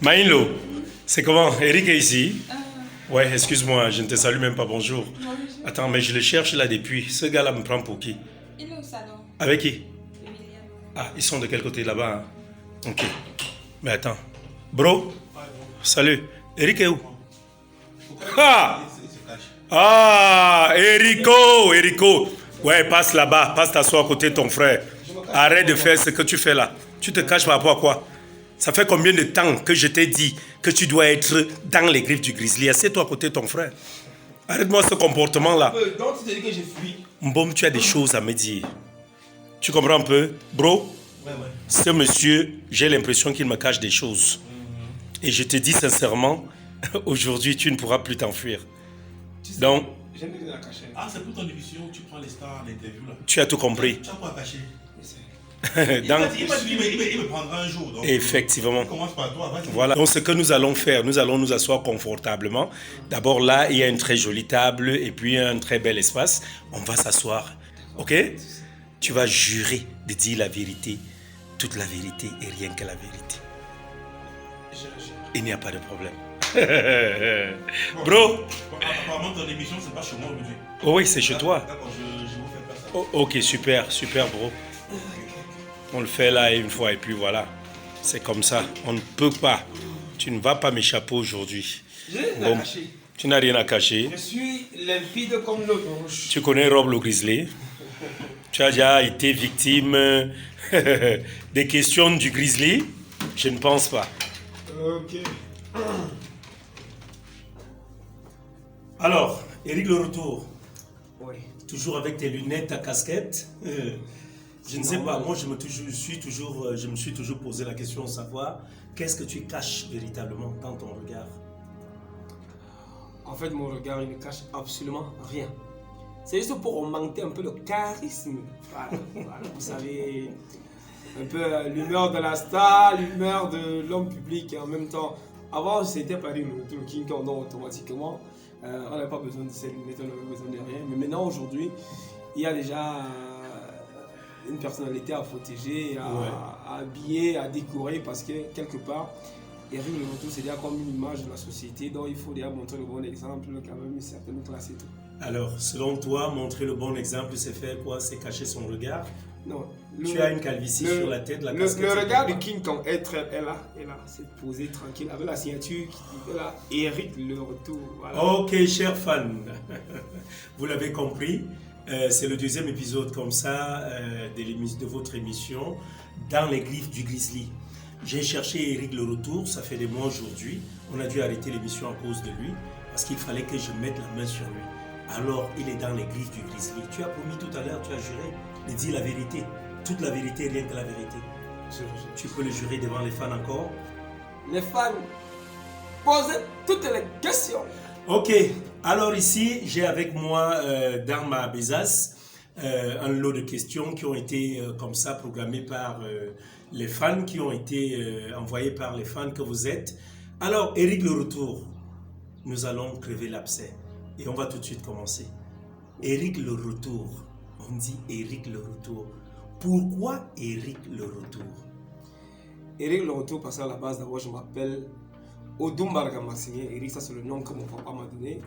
Maïlo, c'est comment? Eric est ici? Ouais, excuse-moi, je ne te salue même pas, bonjour. Bonjour. Attends, mais je le cherche là depuis. Ce gars-là me prend pour qui? Il est au salon. Avec qui? William. Ah, ils sont de quel côté là-bas, hein? Ok. Mais attends. Bro, salut. Eric est où? Ah! Ah, Erico. Ouais, passe là-bas, passe t'asseoir à côté de ton frère. Arrête de faire ce que tu fais là. Tu te caches par rapport à quoi? Ça fait combien de temps que je t'ai dit que tu dois être dans les griffes du grizzly? Assieds-toi à côté de ton frère. Arrête-moi ce comportement-là. Donc tu te dis que j'ai fui. Mbom, tu as des choses à me dire. Tu comprends un peu? Bro, Ouais. ce monsieur, j'ai l'impression qu'il me cache des choses. Et je te dis sincèrement, aujourd'hui, tu ne pourras plus t'enfuir. Tu sais, Donc, j'aime bien la cacher. Ah, c'est pour ton émission où tu prends les stars à l'interview là. tu as tout compris. Tu as quoi à cacher? Donc, Il me prendra un jour. Donc, effectivement. on commence par toi. Vas-y. Voilà. Donc, ce que nous allons faire, nous allons nous asseoir confortablement. D'abord, là, il y a une très jolie table et puis un très bel espace. On va s'asseoir. OK? Tu vas jurer de dire la vérité, toute la vérité et rien que la vérité. Il n'y a pas de problème. Bro! Apparemment, ton émission, c'est pas chez moi aujourd'hui. Oh oui, c'est chez toi. D'accord, je vous fais pas ça. Oh, ok, super, bro. On le fait là une fois et puis voilà. C'est comme ça. On ne peut pas. Tu ne vas pas m'échapper aujourd'hui. Je n'ai rien Bon, à cacher. tu n'as rien à cacher. Je suis limpide comme l'eau rouge. Tu connais Rob le Grizzly. Tu as déjà été victime des questions du Grizzly? Je ne pense pas. Ok. Alors, Eric le retour. Oui. Toujours avec tes lunettes, ta casquette. Je ne sais pas, moi je me suis toujours posé la question de savoir qu'est-ce que tu caches véritablement dans ton regard. En fait, mon regard, il ne cache absolument rien. C'est juste pour augmenter un peu le charisme. Voilà, vous savez, un peu l'humeur de la star, l'humeur de l'homme public et en même temps. Avant, c'était Paris, le King Kong, donc automatiquement, on n'avait pas besoin de ces lunettes, on n'avait besoin de rien. Mais maintenant, aujourd'hui, il y a déjà une personnalité à protéger, à habiller, à décorer parce que quelque part, Eric Le Retour, c'est déjà comme une image de la société, donc il faut déjà montrer le bon exemple, quand même une certaine classe et tout. Alors, selon toi, montrer le bon exemple, c'est faire quoi? C'est cacher son regard? Non. Tu as une calvitie sur la tête, la casquette. Le regard de King Kong est là, c'est posé tranquille, avec la signature qui est là, Eric Le Retour. Voilà. Ok, chers fans, vous l'avez compris, c'est le deuxième épisode comme ça de votre émission Dans les griffes du Grizzly. J'ai cherché Eric Le Retour, ça fait des mois aujourd'hui. On a dû arrêter l'émission à cause de lui parce qu'il fallait que je mette la main sur lui. Alors, il est dans les griffes du Grizzly. Tu as promis tout à l'heure, tu as juré de dire la vérité, toute la vérité, rien que la vérité. Tu peux le jurer devant les fans encore? Les fans, posez toutes les questions. Ok, alors ici, j'ai avec moi dans ma besace un lot de questions qui ont été comme ça programmées par les fans, qui ont été envoyées par les fans que vous êtes. Alors, Eric Le Retour, nous allons crever l'abcès et on va tout de suite commencer. Eric Le Retour, on dit Eric Le Retour. Pourquoi Eric Le Retour? Eric Le Retour, parce qu'à la base, d'abord, je m'appelle Odumbarga Maximien Eric, ça c'est le nom que mon papa m'a donné.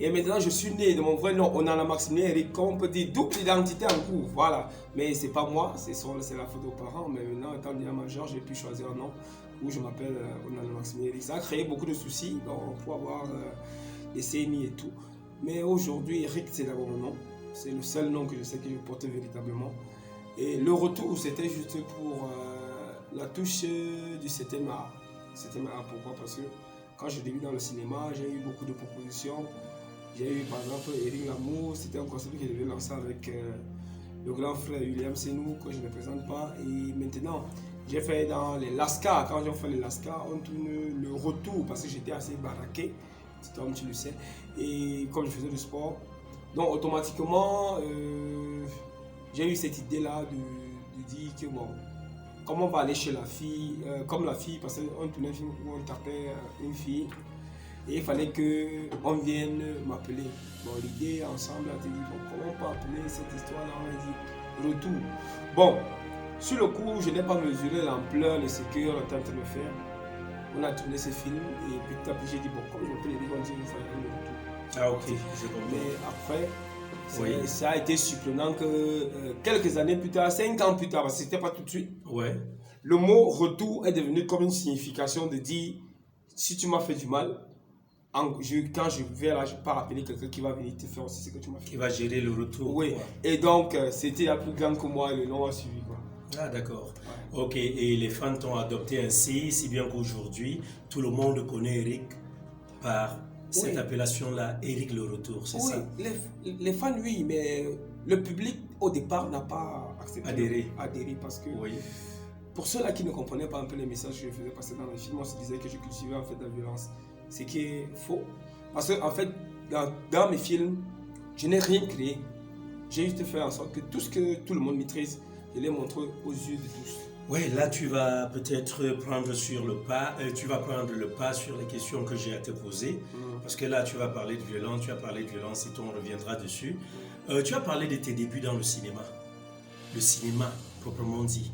Et maintenant, je suis né de mon vrai nom, Onana Maximien Eric, comme on peut dire, double identité en cours, voilà. Mais c'est pas moi, c'est la faute aux parents. Mais maintenant, étant déjà majeur, j'ai pu choisir un nom où je m'appelle Onana Maximien Eric. Ça a créé beaucoup de soucis donc, pour avoir des CNI et tout. Mais aujourd'hui, Eric, c'est d'abord mon nom. C'est le seul nom que je sais que je porte véritablement. Et le retour, c'était juste pour la touche du 7e art. 7e art, pourquoi? Parce que quand je débute dans le cinéma, j'ai eu beaucoup de propositions. J'ai eu par exemple Eric Lamour, c'était un concept que je devais lancer avec le grand frère William Senou, que je ne présente pas. Et maintenant, j'ai fait dans les Lascar. Quand j'ai fait les Lascar, on tourne le retour parce que j'étais assez baraqué, comme tu le sais. Et comme je faisais du sport, donc automatiquement, j'ai eu cette idée-là de dire que bon, comment on va aller chez la fille, comme la fille, parce qu'on tournait un film où on tapait une fille, et il fallait qu'on vienne m'appeler. Bon, l'idée ensemble, a dit, bon, comment on peut appeler cette histoire-là? On a dit retour. Bon, Sur le coup, je n'ai pas mesuré l'ampleur de ce qu'on était en train de faire. On a tourné ce film et petit à petit, j'ai dit, bon, comme je m'appelle Eric, on dit, il faut aller le retour. Ah, ok, je comprends. Mais après, Oui. ça a été surprenant que quelques années plus tard, 5 ans plus tard, parce que c'était pas tout de suite, Ouais. le mot retour est devenu comme une signification de dire, si tu m'as fait du mal, quand je vais là, je ne vais pas rappeler quelqu'un qui va venir te faire aussi ce que tu m'as fait. Qui va gérer le retour. Oui, quoi. et donc c'était la plus grande que moi et le nom a suivi. Quoi. Ah, d'accord. Ok, et les fans t'ont adopté ainsi, si bien qu'aujourd'hui, tout le monde connaît Eric par cette Oui. appellation-là, Eric le Retour, c'est Oui, ça? les fans, oui, mais le public au départ n'a pas accepté Adhéré. parce que Oui. pour ceux-là qui ne comprenaient pas un peu les messages que je faisais passer dans les films, on se disait que je cultivais en fait la violence. Ce qui est faux. Parce que en fait, dans mes films, je n'ai rien créé. J'ai juste fait en sorte que tout ce que tout le monde maîtrise, je l'ai montré aux yeux de tous. Oui, là tu vas peut-être prendre le pas sur les questions que j'ai à te poser, parce que là tu vas parler de violence, tu as parlé de violence et on reviendra dessus. Tu as parlé de tes débuts dans le cinéma proprement dit.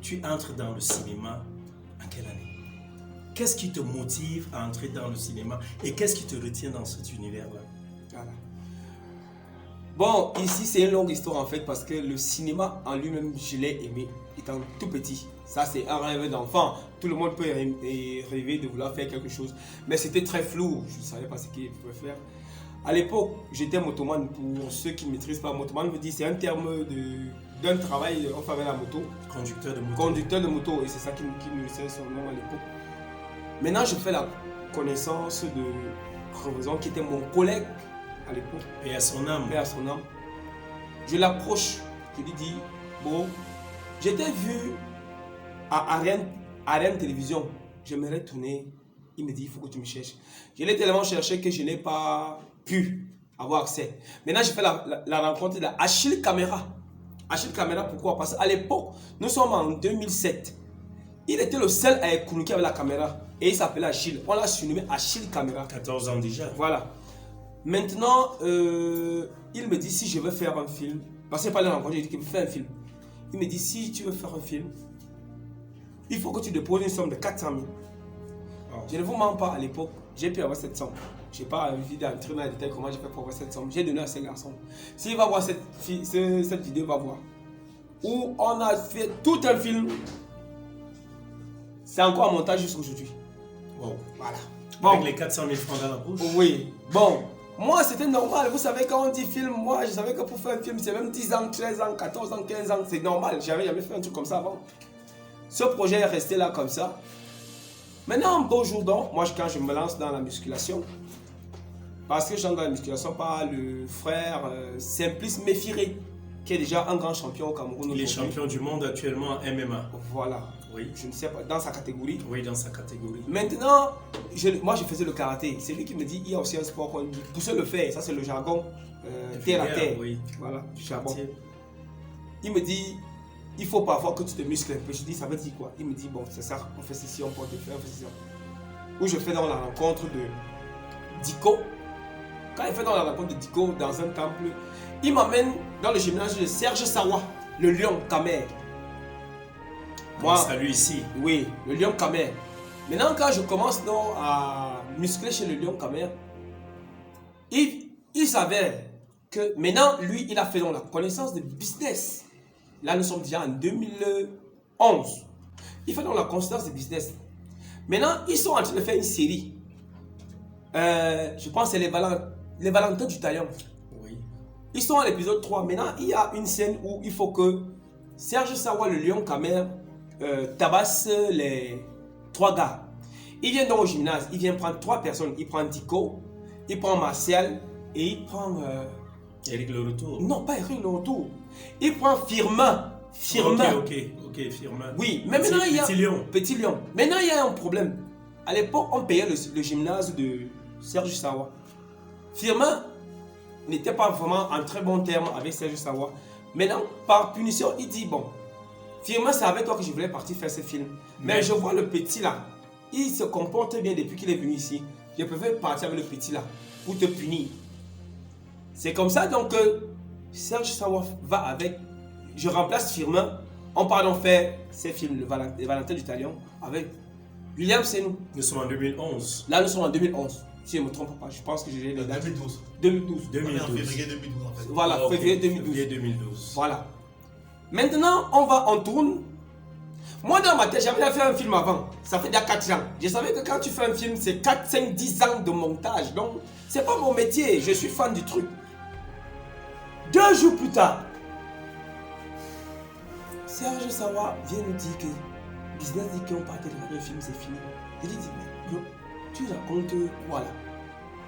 Tu entres dans le cinéma en quelle année? Qu'est-ce qui te motive à entrer dans le cinéma et qu'est-ce qui te retient dans cet univers-là? Voilà. Bon, ici c'est une longue histoire en fait parce que le cinéma en lui-même, je l'ai aimé étant tout petit. Ça c'est un rêve d'enfant. Tout le monde peut rêver de vouloir faire quelque chose. Mais c'était très flou. Je ne savais pas ce qu'il pouvait faire. À l'époque, j'étais motoman. Pour ceux qui ne maîtrisent pas, motoman veut dire c'est un terme d'un travail en faveur de la moto. Conducteur de moto. Conducteur de moto, et c'est ça qui nous laissait son nom à l'époque. Maintenant, je fais la connaissance de Crevaison, qui était mon collègue à l'époque. Et à son âme. Et à son âme. Je l'approche, je lui dis, bon, j'étais vu à Arène Télévision, j'aimerais tourner. Il me dit, il faut que tu me cherches. Je l'ai tellement cherché que je n'ai pas pu avoir accès. Maintenant, je fais la rencontre d'Achille Caméra. Achille Caméra, pourquoi? Parce qu'à l'époque, nous sommes en 2007. Il était le seul à communiquer avec la caméra. Et il s'appelait Achille. On l'a surnommé Achille Caméra. 14 ans déjà. Voilà. Maintenant, il me dit si je veux faire un film. Parce qu'il parlait de rencontrer, il dit qu'il veut faire un film. Il me dit si tu veux faire un film, il faut que tu déposes une somme de 400 000. Oh. Je ne vous mens pas, à l'époque, j'ai pu avoir cette somme. Je n'ai pas envie d'entrer dans les détails comment j'ai fait pour avoir cette somme. J'ai donné à ces garçons. S'il va voir cette vidéo, va voir. Où on a fait tout un film. C'est encore un montage jusqu'aujourd'hui. Wow. Voilà. Avec les 400 000 francs dans la bouche. Oui. Bon. Moi, c'était normal. Vous savez, quand on dit film, moi, je savais que pour faire un film, c'est même 10 ans, 13 ans, 14 ans, 15 ans. C'est normal. J'avais jamais fait un truc comme ça avant. Ce projet est resté là comme ça. Maintenant, un beau jour donc, moi, quand je me lance dans la musculation, parce que j'entre dans la musculation par le frère Simplice Méfiré, qui est déjà un grand champion au Cameroun. Il est champion du monde actuellement en MMA. Voilà. Oui. Je ne sais pas, dans sa catégorie. Oui, dans sa catégorie. Maintenant, moi je faisais le karaté. C'est lui qui me dit il y a aussi un sport qu'on dit pousser le fer. Ça, c'est le jargon terre à terre. Oui. Voilà, du charbon. Quartier. Il me dit il faut parfois que tu te muscles un peu. Je dis ça veut dire quoi? Il me dit bon, c'est ça, on fait ceci, on porte le fer, on fait ceci. Où je fais dans la rencontre de Diko. Quand il fait dans la rencontre de Diko dans un temple, il m'amène dans le gymnase de Serge Sawa, le lion Kamer. Moi, salut ici. Oui, le lion Kamer. Maintenant, quand je commence donc à muscler chez le lion Kamer, il s'avère que maintenant, lui, il a fait donc la connaissance de business. Là, nous sommes déjà en 2011. Il fait donc la connaissance de business. Maintenant, ils sont en train de faire une série. Je pense que c'est les Valentins du Taillon. Oui. Ils sont à l'épisode 3. Maintenant, il y a une scène où il faut que Serge Sawa, le lion Kamer, tabasse les 3 gars. Il vient donc au gymnase, il vient prendre 3 personnes. Il prend Diko, il prend Martial et il prend... Eric le Retour. Non, pas Eric le Retour. Il prend Firmin. Firmin. Ok, Firmin. Oui, mais maintenant il y a... Petit Lion. Petit Lion. Maintenant il y a un problème. À l'époque, on payait le gymnase de Serge Sawa. Firmin n'était pas vraiment en très bon terme avec Serge Sawa. Maintenant, par punition, il dit bon, Firmin, c'est avec toi que je voulais partir faire ce film. Mais je vois le petit là, il se comporte bien depuis qu'il est venu ici. Je préfère partir avec le petit là pour te punir. C'est comme ça donc que Serge Sawa va avec. Je remplace Firmin On part donc faire ces films, les Valentins du Talion, avec William Senou. Nous sommes en 2011. Là, nous sommes en 2011. Si je ne me trompe pas, je pense que j'ai les dates. 2012. 2012. On est en 2012. février 2012 en fait. Voilà, Ah, ok. février 2012. Février 2012. Voilà. Maintenant, on tourne. Moi, dans ma tête, j'avais déjà fait un film avant. Ça fait déjà 4 ans. Je savais que quand tu fais un film, c'est 4, 5, 10 ans de montage. Donc, c'est pas mon métier. Je suis fan du truc. 2 jours plus tard, Serge Sawa vient nous dire que Business dit qu'on partait de le film, c'est fini. Je lui dis, mais bro, tu racontes quoi là?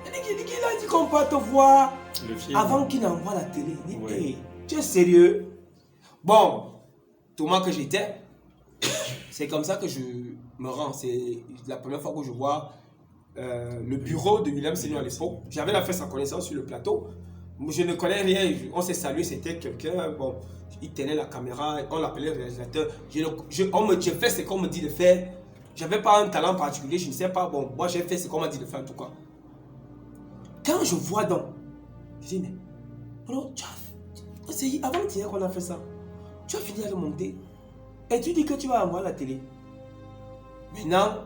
Il a dit qu'on part te voir Le film. avant qu'il n'envoie la télé. Il dit, Oui. hey, tu es sérieux? Bon, Thomas que j'étais, c'est comme ça que je me rends. C'est la première fois que je vois le bureau de William Senou à l'époque. J'avais fait sa connaissance sur le plateau. Je ne connais rien. On s'est salué, c'était quelqu'un. Bon, il tenait la caméra, on l'appelait le réalisateur. J'ai fait ce qu'on me dit de faire. J'avais pas un talent particulier, je ne sais pas. Bon, moi j'ai fait ce qu'on m'a dit de faire en tout cas. Quand je vois donc, je dis, mais bro, c'est avant-hier qu'on a fait ça. Tu as fini à le monter. Et tu dis que tu vas envoyer la télé. Maintenant,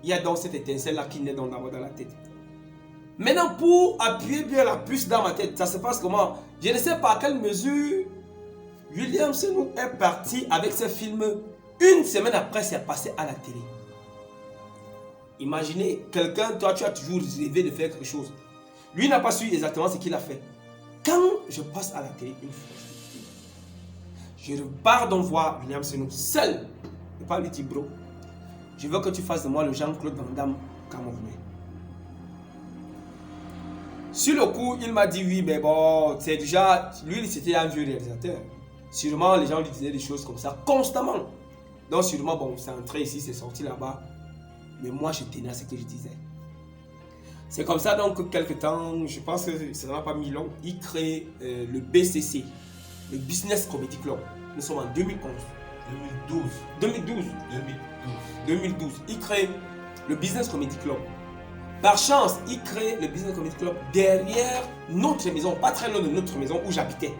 il y a donc cette étincelle-là qui naît dans la tête. Maintenant, pour appuyer bien la puce dans ma tête, ça se passe comment? Je ne sais pas à quelle mesure William Senou est parti avec ce film. Une semaine après, c'est passé à la télé. Imaginez, quelqu'un, toi, tu as toujours rêvé de faire quelque chose. Lui n'a pas su exactement ce qu'il a fait. Quand je passe à la télé, une fois, je repars donc voir William Senou seul. Et pas lui dire, bro, je veux que tu fasses de moi le Jean-Claude Van Damme camerounais. Sur le coup, il m'a dit oui, mais bon, c'est déjà, lui, c'était un vieux réalisateur. Sûrement, les gens lui disaient des choses comme ça constamment. Donc, sûrement, bon, c'est entré ici, c'est sorti là-bas. Mais moi, je tenais à ce que je disais. C'est comme ça, donc, que quelque temps, je pense que ça n'a pas mis long, il crée le BCC, le Business Comedy Club. Nous sommes en 2011. 2012. 2012. Il crée le Business Comedy Club. Par chance, il crée le Business Comedy Club derrière notre maison, pas très loin de notre maison où j'habitais.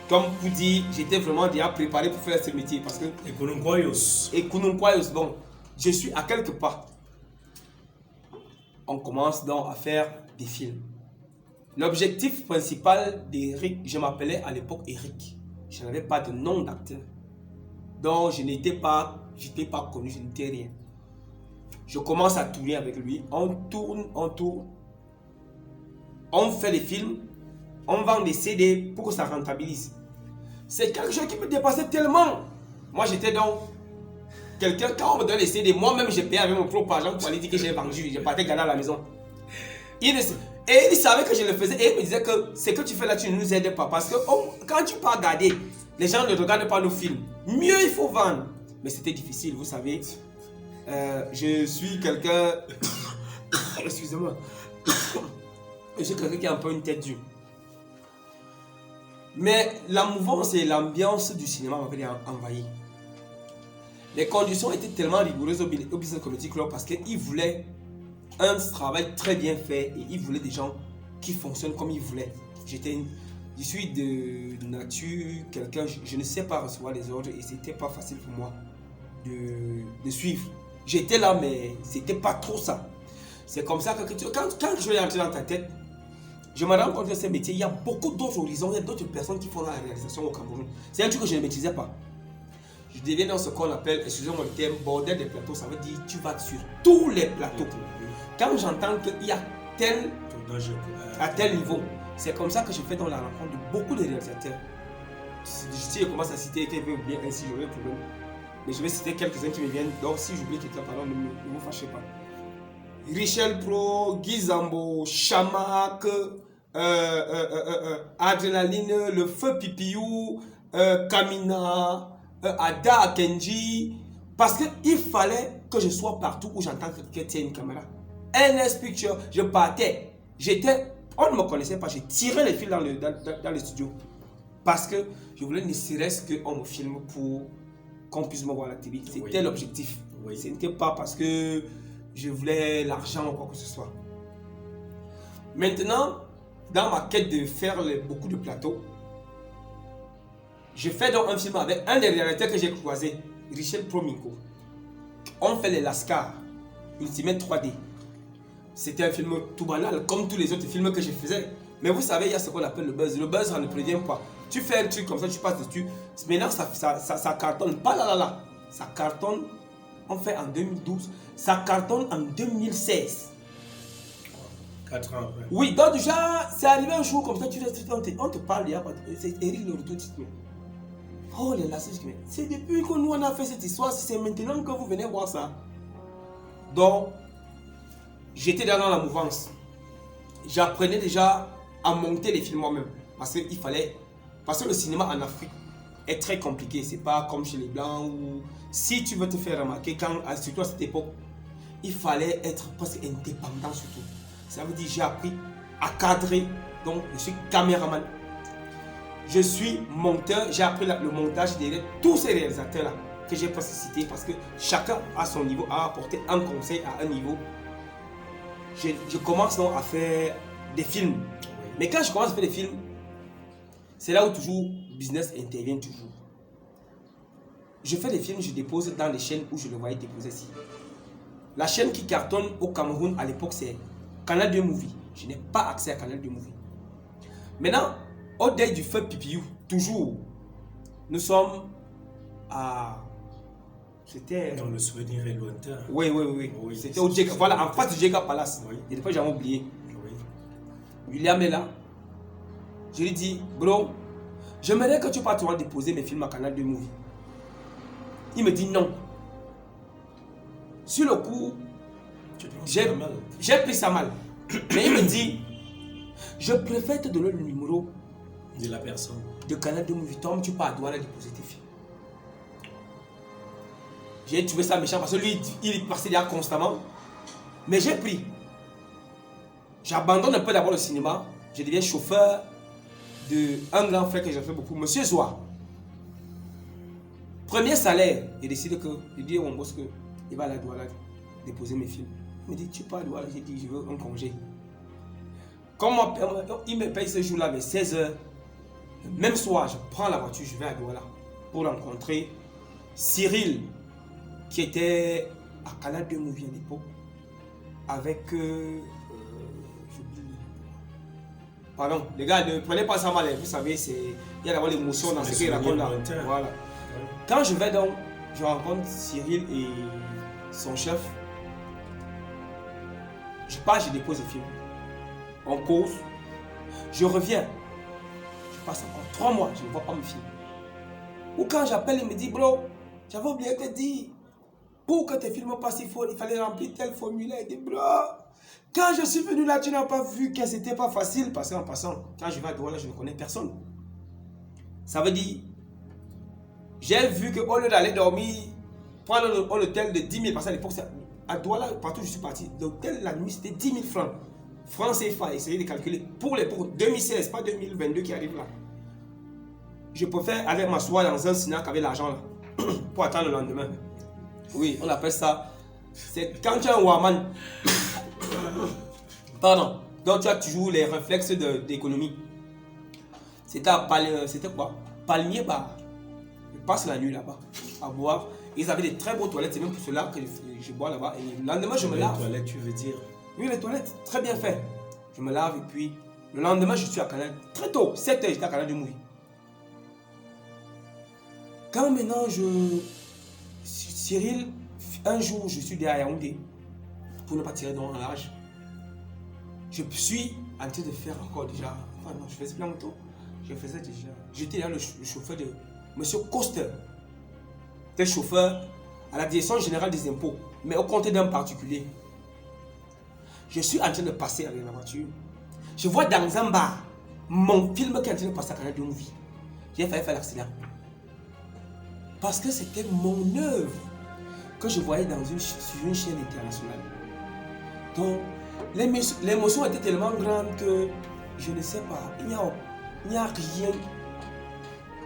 Comme vous dites, j'étais vraiment déjà préparé pour faire ce métier parce que... Et Kounounkouayos. Et Kounounkouayos, bon, je suis à quelque part. On commence donc à faire des films. L'objectif principal d'Eric, je m'appelais à l'époque Eric. Je n'avais pas de nom d'acteur. Donc je n'étais pas connu, je n'étais rien. Je commence à tourner avec lui. On tourne. On fait des films. On vend des CD pour que ça rentabilise. C'est quelque chose qui me dépassait tellement. Moi, j'étais donc quelqu'un, quand on me donne les CD, moi-même, j'ai payé avec mon propre argent pour aller dire que j'ai vendu. Je partais garder à la maison. Et il savait que je le faisais. Et il me disait que ce que tu fais là, tu ne nous aides pas. Parce que quand tu pars garder, les gens ne regardent pas nos films. Mieux, il faut vendre. Mais c'était difficile, vous savez. Je suis quelqu'un... Excusez-moi. Je suis quelqu'un qui a un peu une tête dure. Mais la mouvance et l'ambiance du cinéma m'avaient envahi. Les conditions étaient tellement rigoureuses au Business Comedy Club parce qu'ils voulaient un travail très bien fait et ils voulaient des gens qui fonctionnent comme ils voulaient. Je suis de nature quelqu'un, je ne sais pas recevoir les ordres et c'était pas facile pour moi de suivre. J'étais là mais c'était pas trop ça. C'est comme ça que quand je vais entrer dans ta tête, je me rends compte que ce métier, il y a beaucoup d'autres horizons, il y a d'autres personnes qui font la réalisation au Cameroun. C'est un truc que je ne maîtrisais pas. Je deviens dans ce qu'on appelle, excusez-moi le terme, bordel des plateaux, ça veut dire tu vas sur tous les plateaux. Quand j'entends qu'il y a à tel niveau, c'est comme ça que je fais dans la rencontre de beaucoup de réalisateurs. Si je commence à citer quelqu'un bien ainsi, j'aurai un problème. Mais je vais citer quelques-uns qui me viennent, donc si j'oublie quelqu'un, pardon, ne vous fâchez pas. Richel Pro, Guy Zambo, Chamak, Adrénaline, Le Feu Pipiou, Kamina, Ada Akenji, parce qu'il fallait que je sois partout où j'entends que quelqu'un tient une caméra. NS Picture, je partais, on ne me connaissait pas, j'ai tiré les fils dans le studio parce que je voulais ne serait-ce qu'on me filme pour qu'on puisse me voir à la télé. C'était l'objectif. Oui. Ce n'était pas parce que je voulais l'argent ou quoi que ce soit. Maintenant, dans ma quête de faire beaucoup de plateaux, Je fais donc un film avec un des réalisateurs que j'ai croisé, Richel Prominco. On fait les Lascars, Ultimate 3D. C'était un film tout banal, comme tous les autres films que je faisais. Mais vous savez, il y a ce qu'on appelle le buzz. Le buzz, ça ne prévient pas. Tu fais un truc comme ça, tu passes dessus. Maintenant, ça cartonne. Pas là. Ça cartonne. On fait en 2012. Ça cartonne en 2016. 4 ans après. Oui, donc déjà, c'est arrivé un jour comme ça, on te parle, c'est Eric le retour. Oh les là, c'est depuis que nous on a fait cette histoire, c'est maintenant que vous venez voir ça. Donc, j'étais dans la mouvance. J'apprenais déjà à monter les films moi-même. Parce que le cinéma en Afrique est très compliqué. C'est pas comme chez les Blancs où si tu veux te faire remarquer, surtout à cette époque, il fallait être presque indépendant surtout. Ça veut dire j'ai appris à cadrer. Donc, je suis caméraman. Je suis monteur. J'ai appris le montage derrière tous ces réalisateurs-là que j'ai presque cités parce que chacun à son niveau a apporté un conseil à un niveau. Je commence donc à faire des films. Mais quand je commence à faire des films, c'est là où toujours business intervient toujours. Je fais des films, je dépose dans les chaînes où je le voyais déposer ici. La chaîne qui cartonne au Cameroun à l'époque, c'est Canal 2 Movie. Je n'ai pas accès à Canal 2 Movie. Maintenant, au deuil du feu PPU, toujours, nous sommes à... C'était... Dans le souvenir est lointain. Oui. C'était au JK, voilà, en face du JK Palace. Oui. Et depuis, j'avais oublié. Oui. William est là. Je lui dis, bro, j'aimerais que tu partes déposer mes films à Canal 2 Movie. Il me dit non. Sur le coup, j'ai pris ça mal. Mais il me dit, je préfère te donner le numéro de la personne de Canal 2 Movie. Tom, tu pars à Douala déposer tes films. J'ai trouvé ça méchant parce que lui, il passait là constamment. Mais j'ai pris. J'abandonne un peu d'abord le cinéma. Je deviens chauffeur d'un grand frère que j'ai fait beaucoup, Monsieur Zoa. Premier salaire, il décide que, il dit à mon boss qu'il va aller à Douala déposer mes films. Il me dit, tu pars à Douala, j'ai dit, je veux un congé. Comme il me paye ce jour-là vers 16h, le même soir, je prends la voiture, je vais à Douala pour rencontrer Cyril, qui était à Canal 2 Movie à l'époque, avec... pardon, les gars, ne prenez pas ça mal, vous savez, il y a d'abord l'émotion dans ce qu'il raconte là. Voilà. Quand je vais donc, je rencontre Cyril et son chef, je pars, je dépose le film. On cause, je reviens, je passe encore 3 mois, je ne vois pas mes films. Ou quand j'appelle, il me dit, bro, j'avais oublié de te dire, pour que tes films passent, il fallait remplir tel formulaire. Il dit, bro, quand je suis venu là, tu n'as pas vu que c'était pas facile. Parce qu'en passant, quand je vais à Douala, je ne connais personne. Ça veut dire, j'ai vu qu'au lieu d'aller dormir, prendre un hôtel de 10 000, parce qu'à l'époque, à Douala, partout où je suis parti, l'hôtel la nuit c'était 10 000 francs. Francs CFA, essayez de calculer pour 2016, pas 2022 qui arrive là. Je préfère aller m'asseoir dans un Sinac avec l'argent là, pour attendre le lendemain. Oui, on appelle ça. C'est quand tu es un Waman. Pardon. Donc tu as toujours les réflexes d'économie. C'était quoi? Palmier Bar. Je passe la nuit là-bas à boire. Ils avaient des très beaux toilettes. C'est même pour cela que je bois là-bas. Et le lendemain, je me lave. Les toilettes, tu veux dire? Oui, les toilettes. Très bien fait. Je me lave et puis le lendemain, je suis à Canal. Très tôt, 7h, j'étais à Canal 2 Movie. Quand maintenant Cyril, un jour, je suis derrière Yaoundé, pour ne pas tirer dans l'âge. Je suis en train de faire encore déjà. Enfin, non, je faisais plein de temps. Je faisais déjà. J'étais là le chauffeur de Monsieur Coster. C'était chauffeur à la direction générale des impôts, mais au compte d'un particulier. Je suis en train de passer avec la voiture. Je vois dans un bar mon film qui est en train de passer à Canal 2 Movie. J'ai failli faire l'accident. Parce que c'était mon œuvre que je voyais sur une chaîne internationale. Donc, l'émotion était tellement grande que je ne sais pas, il n'y a rien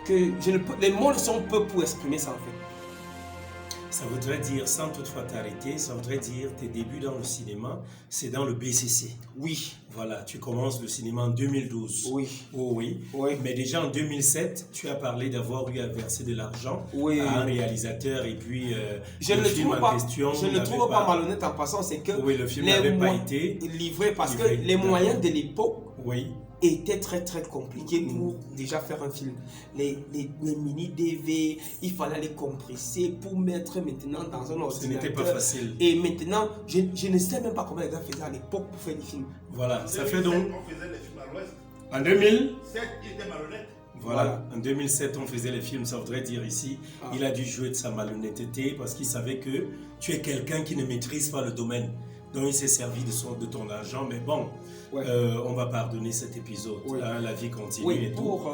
que les mots ne sont peu pour exprimer ça en fait. Ça voudrait dire, sans toutefois t'arrêter, ça voudrait dire tes débuts dans le cinéma, c'est dans le BCC. Oui, Voilà, tu commences le cinéma en 2012. oui, Oh oui. oui. Mais déjà en 2007, tu as parlé d'avoir eu à verser de l'argent Oui. à un réalisateur et puis Je le ne film trouve en pas, question je ne n'avait trouve pas malhonnête en passant, c'est que Oui, le film les n'avait pas mo- été livré parce livré. que les moyens de l'époque Oui, étaient très très compliqués pour déjà faire un film. Les mini DV, il fallait les compresser pour mettre maintenant dans un ce ordinateur. n'était pas facile. Et maintenant, je ne sais même pas comment les gars faisaient à l'époque pour faire des films. Voilà, ça fait donc On faisait les films à l'ouest. en 2000. 7, il était malhonnête. Voilà, en 2007, on faisait les films, ça voudrait dire ici, Ah. il a dû jouer de sa malhonnêteté parce qu'il savait que tu es quelqu'un qui ne maîtrise pas le domaine. Donc il s'est servi de ton argent, mais bon, Ouais. on va pardonner cet épisode. Oui. Hein, la vie continue Oui, et tout. pour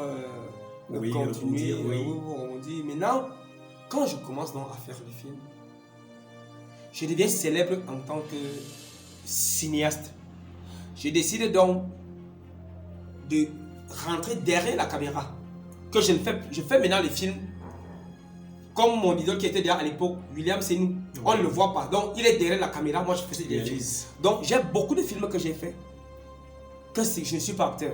Oui, continuer, rebondir, oui. on dit maintenant, quand je commence donc à faire le film, je deviens célèbre en tant que cinéaste. Je décide donc de rentrer derrière la caméra. Que je fais maintenant les films comme mon idole qui était déjà à l'époque, William Senou. On ne le voit pas. Donc il est derrière la caméra, moi je faisais des films. Réalise. Donc j'ai beaucoup de films que j'ai fait que je ne suis pas acteur.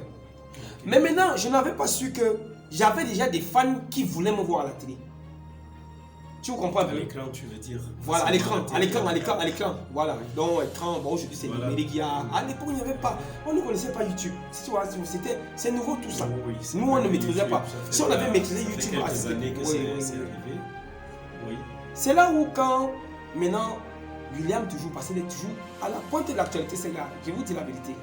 Mais maintenant, je n'avais pas su que j'avais déjà des fans qui voulaient me voir à la télé. Tu comprends un À peu? l'écran, tu veux dire. Voilà, à l'écran. Voilà. Donc, écran, bon, aujourd'hui c'est Voilà. numérique. À l'époque, il n'y avait pas, on ne connaissait pas YouTube. Si tu vois, c'est nouveau tout ça. Oui, c'est Nous, on ne pas maîtrisait YouTube, pas. ça fait Si on avait pas- maîtrisé ça fait YouTube, quelques c'était- années que oui, c'est oui, c'est oui. arrivé. Oui. C'est là où quand, maintenant, William toujours, parce qu'il est toujours à la pointe de l'actualité, c'est là, je vous dis la vérité.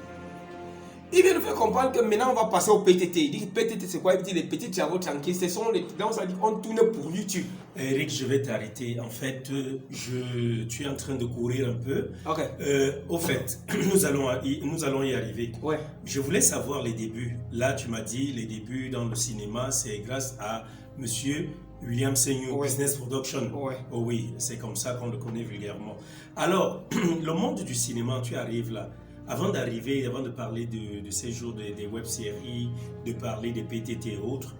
Il vient nous faire comprendre que maintenant on va passer au PTT. Il dit PTT c'est quoi? Il dit les petits travaux tranquilles, ce sont les... Donc ça dit on tourne pour YouTube. Eric, je vais t'arrêter. En fait, tu es en train de courir un peu. Ok. Au fait, nous allons y arriver. Ouais. Je voulais savoir les débuts. Là, tu m'as dit les débuts dans le cinéma, c'est grâce à Monsieur William Seignou, Ouais. Business Production. Ouais. Oh oui, c'est comme ça qu'on le connaît vulgairement. Alors, le monde du cinéma, tu arrives là. Avant d'arriver, avant de parler de ces jours des web-séries, de parler des PTT et autres,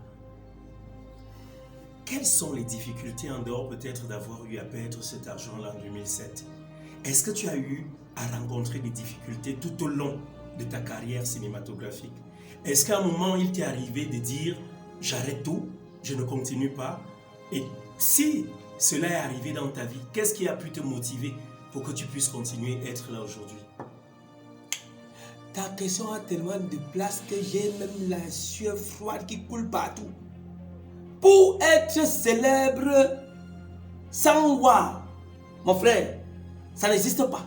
quelles sont les difficultés en dehors peut-être d'avoir eu à perdre cet argent-là en 2007? Est-ce que tu as eu à rencontrer des difficultés tout au long de ta carrière cinématographique? Est-ce qu'à un moment, il t'est arrivé de dire « j'arrête tout, je ne continue pas » Et si cela est arrivé dans ta vie, qu'est-ce qui a pu te motiver pour que tu puisses continuer à être là aujourd'hui? Ta question a tellement de place que j'ai même la sueur froide qui coule partout. Pour être célèbre sans voir, mon frère, ça n'existe pas.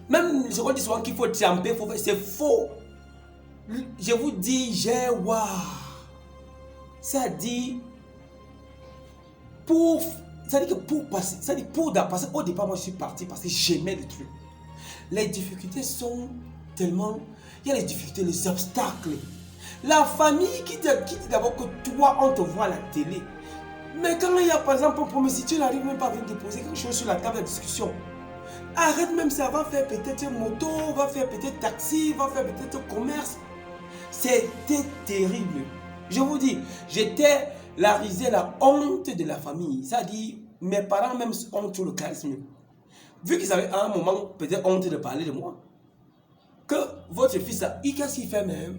Même je dis souvent qu'il faut tremper, c'est faux. Je vous dis, j'ai waouh. Ça dit ça dit que pour passer, ça dit pour passer au départ, moi je suis parti parce que j'aimais le truc. Les difficultés sont tellement, il y a les difficultés, les obstacles. La famille qui dit d'abord que toi, on te voit à la télé. Mais quand il y a par exemple un problème, si tu n'arrives même pas à venir déposer quelque chose sur la table de discussion, arrête même ça, va faire peut-être moto, va faire peut-être taxi, va faire peut-être commerce. C'était terrible. Je vous dis, j'étais la risée, la honte de la famille. Ça dit, mes parents même ont tout le charisme. Vu qu'ils avaient à un moment peut-être honte de parler de moi, que votre fils, qu'est-ce qu'il fait même?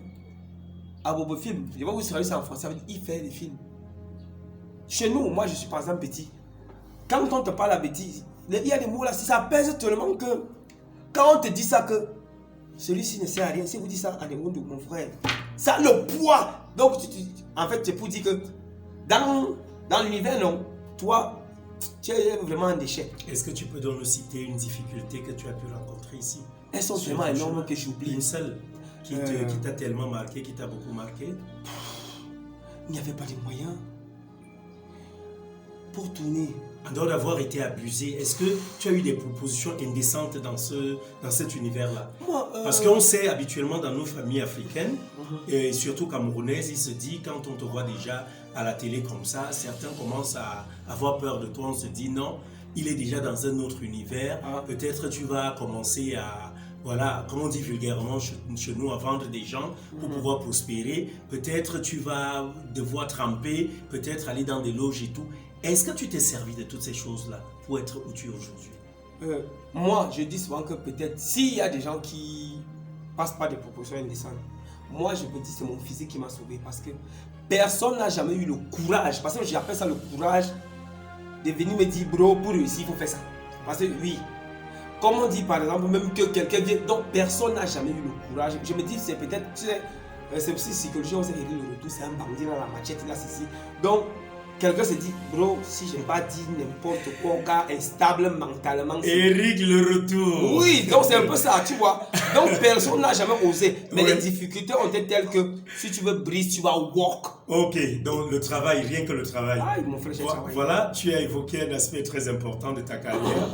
À Bobo Film, je vais vous traduire ça en français, il fait des films. Chez nous, moi je suis par exemple petit. Quand on te parle à bêtise, il y a des mots là, si ça pèse tellement que quand on te dit ça que celui-ci ne sert à rien, si vous dites ça à des mots de mon frère, ça a le poids. Donc en fait c'est pour dire que dans l'univers, non, toi, tu es vraiment un déchet. Est-ce que tu peux donc nous citer une difficulté que tu as pu rencontrer ici? Elles sont Sur vraiment ton énormes chemin? que j'oublie. Une seule qui t'a tellement marqué, qui t'a beaucoup marqué? Il n'y avait pas de moyens pour tourner. En dehors d'avoir été abusé, est-ce que tu as eu des propositions indécentes dans cet univers-là? Parce qu'on sait habituellement dans nos familles africaines, et surtout camerounaises, il se dit quand on te voit déjà à la télé comme ça, certains commencent à avoir peur de toi, on se dit non, il est déjà dans un autre univers, peut-être tu vas commencer à, voilà, comme on dit vulgairement chez nous, à vendre des gens pour pouvoir prospérer, peut-être tu vas devoir tremper, peut-être aller dans des loges et tout. Est-ce que tu t'es servi de toutes ces choses-là pour être où tu es aujourd'hui? Moi, je dis souvent que peut-être s'il y a des gens qui passent par des proportions indécentes, moi je me dis c'est mon physique qui m'a sauvé parce que personne n'a jamais eu le courage, parce que j'appelle ça le courage de venir me dire bro, pour réussir il faut faire ça. Parce que oui, comme on dit par exemple, même que quelqu'un vient, donc personne n'a jamais eu le courage. Je me dis c'est peut-être, tu sais, c'est aussi psychologie, on sait que le retour c'est un bandit dans la machette, là ceci. Donc quelqu'un se dit, bro, si je n'ai pas dit n'importe quoi, gars instable mentalement. Eric le retour. Oui, donc c'est un peu ça, tu vois. Donc personne n'a jamais osé. Mais les difficultés ont été telles que si tu veux brise, tu vas walk. Ok, donc le travail, rien que le travail. Ah, mon frère, j'ai travaillé. Voilà, tu as évoqué un aspect très important de ta carrière.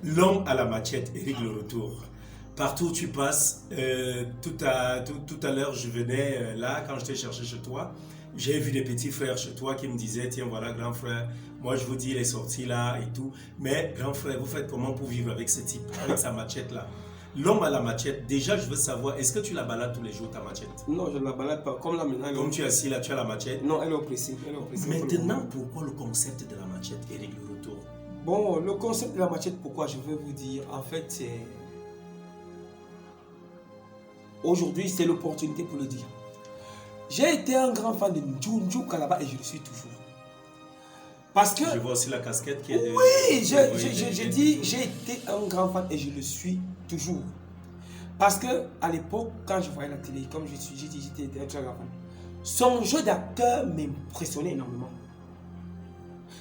L'homme à la machette, Eric le retour. Partout où tu passes, tout à l'heure, je venais là, quand je t'ai cherché chez toi. J'ai vu des petits frères chez toi qui me disaient, tiens voilà grand frère, moi je vous dis il est sorti là et tout. Mais grand frère, vous faites comment pour vivre avec ce type, avec sa machette là? L'homme à la machette, déjà je veux savoir, est-ce que tu la balades tous les jours ta machette? Non, je ne la balade pas. Comme là maintenant. Comme tu es assis là, tu as la machette? Non, elle est oppressée. Maintenant, pourquoi le concept de la machette, Eric le retour? Bon, le concept de la machette, pourquoi je vais vous dire, en fait c'est... Aujourd'hui c'est l'opportunité pour le dire. J'ai été un grand fan de Njunju Kalaba et je le suis toujours. Parce que... Je vois aussi la casquette qui est de... Oui, j'ai dit, j'ai été un grand fan et je le suis toujours. Parce que à l'époque, quand je voyais la télé, comme j'ai dit, j'étais un très grand fan. Son jeu d'acteur m'impressionnait énormément.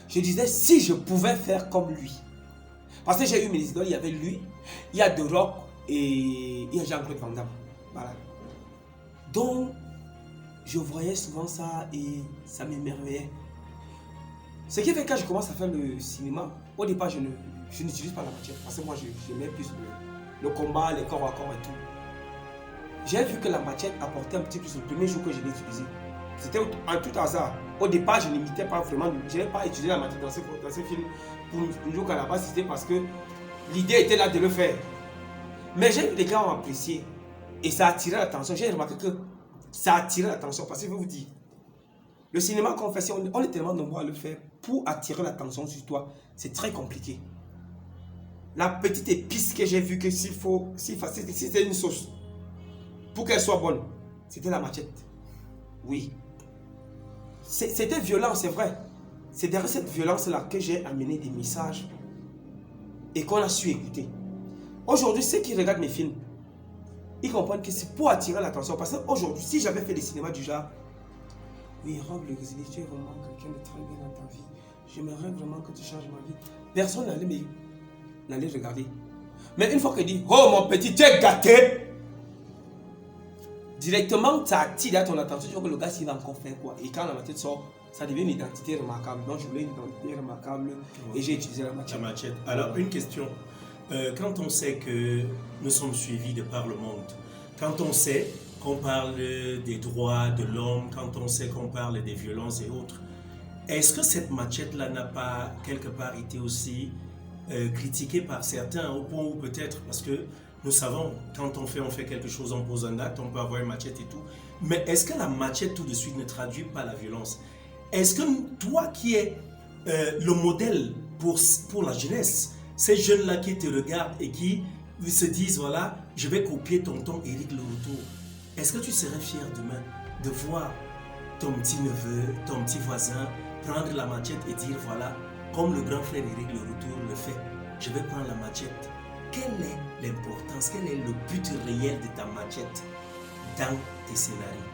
Je disais, si je pouvais faire comme lui. Parce que j'ai eu mes idoles, il y avait lui, il y a The Rock et il y a Jean-Claude Van Damme. Voilà. Donc, je voyais souvent ça et ça m'émerveillait. Ce qui fait que quand je commence à faire le cinéma, au départ, je n'utilise pas la machette parce que moi, je mets plus le combat, les corps à corps et tout. J'ai vu que la machette apportait un petit plus le premier jour que je l'ai utilisé. C'était en tout hasard. Au départ, je n'imitais pas vraiment, je n'ai pas utilisé la machette dans ce film pour Njunju Kalaba, c'était parce que l'idée était là de le faire. Mais j'ai vu les gars ont apprécié et ça a attiré l'attention. J'ai remarqué que ça a attiré l'attention parce que je vais vous dire, le cinéma qu'on fait, on est tellement nombreux à le faire pour attirer l'attention sur toi, c'est très compliqué. La petite épice que j'ai vue que si c'est une sauce, pour qu'elle soit bonne, c'était la machette. Oui. C'était violent, c'est vrai. C'est derrière cette violence-là que j'ai amené des messages et qu'on a su écouter. Aujourd'hui, ceux qui regardent mes films, ils comprennent que c'est pour attirer l'attention. Parce qu'aujourd'hui, si j'avais fait des cinémas du genre, oui, Rob le Grizzly, tu es vraiment quelqu'un de très bien dans ta vie. J'aimerais vraiment que tu changes ma vie. Personne n'allait regarder. Mais une fois qu'il dit, oh mon petit, tu es gâté, directement, ça attire ton attention. Tu vois que le gars, s'il va encore faire quoi. Et quand la machette sort, ça devient une identité remarquable. Donc, je voulais une identité remarquable et j'ai utilisé la machette. Alors, une question. Quand on sait que nous sommes suivis de par le monde, quand on sait qu'on parle des droits de l'homme, quand on sait qu'on parle des violences et autres, est-ce que cette machette-là n'a pas quelque part été aussi critiquée par certains au point où peut-être, parce que nous savons, quand on fait quelque chose, on pose un acte, on peut avoir une machette et tout, mais est-ce que la machette tout de suite ne traduit pas la violence? Est-ce que toi qui es le modèle pour la jeunesse, ces jeunes-là qui te regardent et qui se disent, voilà, je vais copier tonton Eric le retour. Est-ce que tu serais fier demain de voir ton petit neveu, ton petit voisin prendre la machette et dire, voilà, comme le grand frère Eric le retour le fait, je vais prendre la machette. Quelle est l'importance, quel est le but réel de ta machette dans tes scénarios?